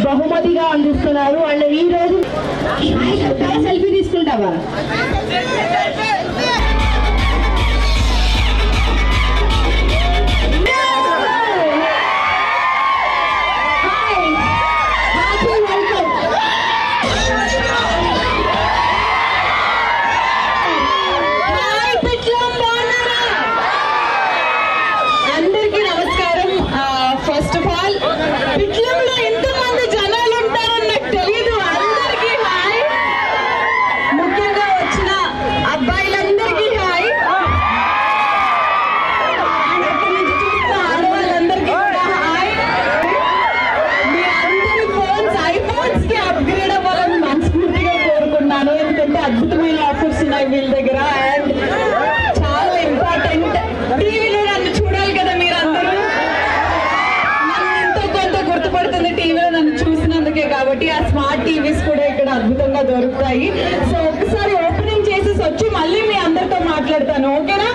బహుమతిగా అందిస్తున్నారు. అండ్ ఈ రోజు సెల్ఫీ తీసుకుంటావా? అద్భుతమైన ఆఫర్స్ ఉన్నాయి వీళ్ళ దగ్గర. అండ్ చాలా ఇంపార్టెంట్, టీవీలో నన్ను చూడాలి కదా మీరందరూ. నన్ను ఎంతో కొంత గుర్తుపడుతుంది టీవీలో నన్ను చూసినందుకే, కాబట్టి ఆ స్మార్ట్ టీవీస్ కూడా ఇక్కడ అద్భుతంగా దొరుకుతాయి. సో ఒకసారి ఓపెనింగ్ చేసేసి వచ్చి మళ్ళీ మీ అందరితో మాట్లాడతాను, ఓకేనా?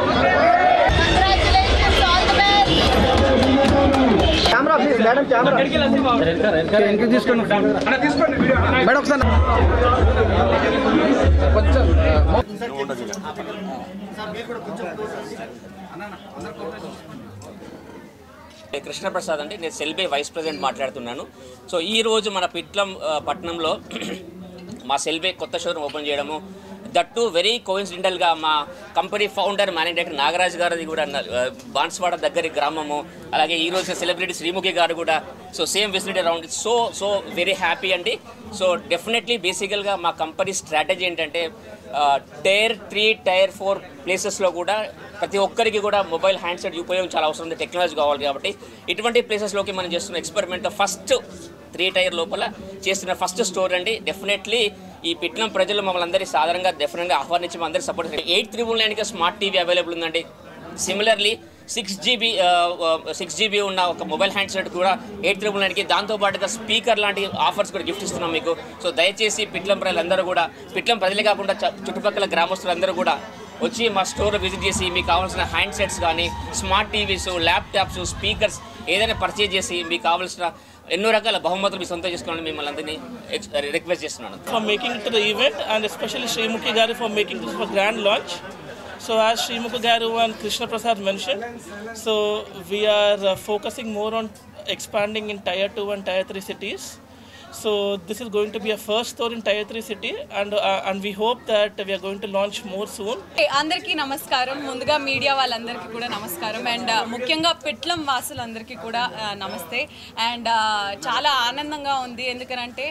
కృష్ణ ప్రసాద్ అండి, నేను సెల్బే వైస్ ప్రెసిడెంట్ మాట్లాడుతున్నాను. సో ఈరోజు మన పిట్లం పట్టణంలో మా సెల్బే కొత్త షోరూమ్ ఓపెన్ చేయడము, దట్టు వెరీ కోయిన్సిడెంటల్గా మా company founder managing director Nagaraj గారిది కూడా బాన్స్వాడ దగ్గరి గ్రామము, అలాగే ఈరోజు సెలబ్రిటీ శ్రీముఖి గారు కూడా so same visit around. So very happy అండి. సో డెఫినెట్లీ బేసికల్గా మా కంపెనీ స్ట్రాటజీ ఏంటంటే టైర్ 3, టైర్ 4 ప్లేసెస్లో కూడా ప్రతి ఒక్కరికి కూడా మొబైల్ హ్యాండ్సెట్ ఉపయోగం చాలా అవసరం ఉంది, టెక్నాలజీ కావాలి. కాబట్టి ఇటువంటి ప్లేసెస్లోకి మనం చేస్తున్న ఎక్స్పెరిమెంట్ ఫస్ట్ 3 టైర్ లోపల చేస్తున్న ఫస్ట్ స్టోర్ అండి. డెఫినెట్లీ ఈ పిట్లం ప్రజలు మమ్మల్ని అందరి సాధారణంగా డెఫినెట్గా ఆహ్వానించి మా అందరి సపోర్ట్. 8399కి స్మార్ట్ టీవీ అవైలబుల్ ఉందండి. సిమిలర్లీ 6GB ఉన్న ఒక మొబైల్ హ్యాండ్సెట్ కూడా 8399కి, దాంతోపాటుగా స్పీకర్ లాంటి ఆఫర్స్ కూడా గిఫ్ట్ ఇస్తున్నాం మీకు. సో దయచేసి పిట్లం ప్రజలందరూ కూడా, పిట్లం ప్రజలే కాకుండా చుట్టుపక్కల గ్రామస్తులందరూ కూడా వచ్చి మా స్టోర్ విజిట్ చేసి మీకు కావాల్సిన హ్యాండ్సెట్స్ కానీ, స్మార్ట్ టీవీస్, ల్యాప్టాప్స్, స్పీకర్స్ ఏదైనా పర్చేజ్ చేసి మీకు కావాల్సిన ఎన్నో రకాల బహుమతులు మీ సొంతం చేసుకోవాలని మిమ్మల్ని అందరినీ రిక్వెస్ట్ చేస్తున్నాను. For making to the event and especially Srimukhi గారు for making this for grand launch. So as Srimukhi Garu and Krishna Prasad mentioned, so we are focusing more on expanding in Tier 2 and Tier 3 cities. So this is going to be a first store in Tier 3 city, and we hope that we are going to launch more soon. అందరికీ నమస్కారం. ముందుగా media వాళ్ళందరికీ కూడా నమస్కారం. And ముఖ్యంగా పిట్లం వాసులందరికీ కూడా నమస్తే. And చాలా ఆనందంగా ఉంది, ఎందుకంటే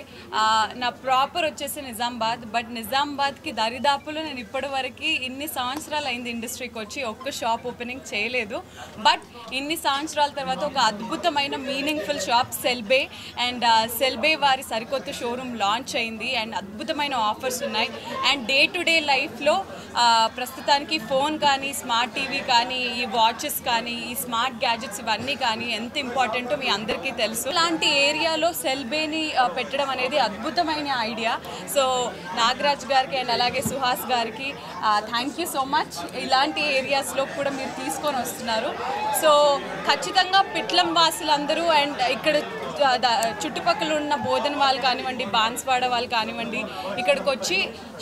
నా ప్రాపర్ వచ్చేసి నిజామాబాద్, బట్ నిజామాబాద్కి దరిదాపులో నేను ఇప్పటి వరకు ఇన్ని సంవత్సరాలు అయింది ఇండస్ట్రీకి వచ్చి ఒక్క షాప్ ఓపెనింగ్ చేయలేదు. బట్ ఇన్ని సంవత్సరాల తర్వాత ఒక అద్భుతమైన మీనింగ్ఫుల్ షాప్ సెల్బే, అండ్ సెల్బే వారి సరికొత్త షోరూమ్ లాంచ్ అయింది. అండ్ అద్భుతమైన ఆఫర్స్ ఉన్నాయి. అండ్ డే టు డే లైఫ్లో ప్రస్తుతానికి ఫోన్ కానీ, స్మార్ట్ టీవీ కానీ, ఈ వాచెస్ కానీ, ఈ స్మార్ట్ గ్యాజెట్స్ ఇవన్నీ కానీ ఎంత ఇంపార్టెంటో మీ అందరికీ తెలుసు. ఇలాంటి ఏరియాలో సెల్బేని పెట్టడం అనేది అద్భుతమైన ఐడియా. సో నాగరాజ్ గారికి అండ్ అలాగే సుహాస్ గారికి థ్యాంక్ యూ సో మచ్. ఇలాంటి ఏరియాస్లో కూడా మీరు తీసుకొని వస్తున్నారు. సో ఖచ్చితంగా పిట్లం వాసులందరూ అండ్ ఇక్కడ చుట్టుపక్కల ఉన్న బోధన వాళ్ళు కానివ్వండి, బాన్స్వాడ వాళ్ళు కానివ్వండి, ఇక్కడికి వచ్చి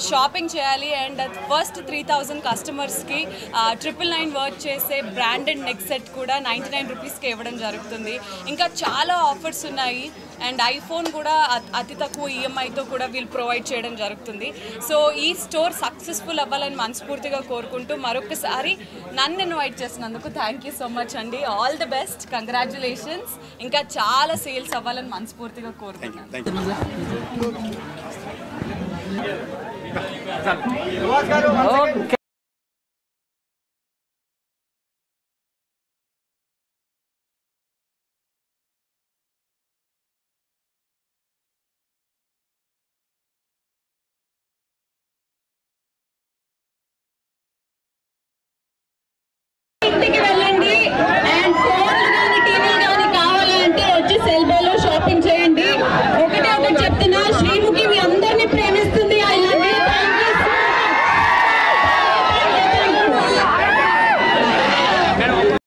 షాపింగ్ చేయాలి. అండ్ ఫస్ట్ 3000 కస్టమర్స్కి 999 వర్క్ చేసే బ్రాండెడ్ నెక్ సెట్ కూడా 99 రూపీస్కి ఇవ్వడం జరుగుతుంది. ఇంకా చాలా ఆఫర్స్ ఉన్నాయి. అండ్ ఐఫోన్ కూడా అతి తక్కువ ఈఎంఐతో కూడా వీళ్ళు ప్రొవైడ్ చేయడం జరుగుతుంది. సో ఈ స్టోర్ సక్సెస్ఫుల్ అవ్వాలని మనస్ఫూర్తిగా కోరుకుంటూ మరొకసారి నన్ను ఇన్వైట్ చేసినందుకు థ్యాంక్ యూ సో మచ్ అండి. All the best, congratulations. ఇంకా చాలా సేల్స్ అవ్వాలని మనస్ఫూర్తిగా కోరుకుంటున్నాను.